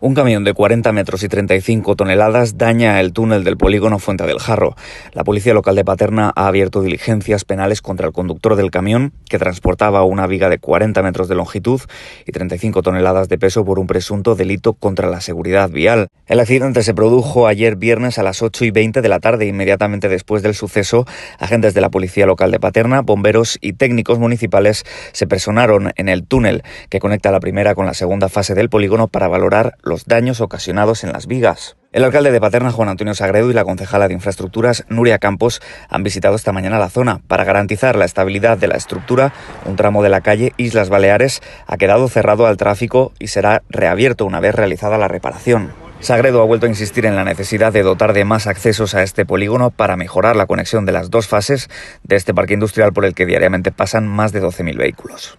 Un camión de 40 metros y 35 toneladas daña el túnel del polígono Fuente del Jarro. La policía local de Paterna ha abierto diligencias penales contra el conductor del camión, que transportaba una viga de 40 metros de longitud y 35 toneladas de peso por un presunto delito contra la seguridad vial. El accidente se produjo ayer viernes a las 8:20 de la tarde. Inmediatamente después del suceso, agentes de la policía local de Paterna, bomberos y técnicos municipales se personaron en el túnel que conecta la primera con la segunda fase del polígono para valorar los daños ocasionados en las vigas. El alcalde de Paterna, Juan Antonio Sagredo, y la concejala de Infraestructuras, Nuria Campos, han visitado esta mañana la zona. Para garantizar la estabilidad de la estructura, un tramo de la calle Islas Baleares ha quedado cerrado al tráfico y será reabierto una vez realizada la reparación. Sagredo ha vuelto a insistir en la necesidad de dotar de más accesos a este polígono para mejorar la conexión de las dos fases de este parque industrial por el que diariamente pasan más de 12.000 vehículos.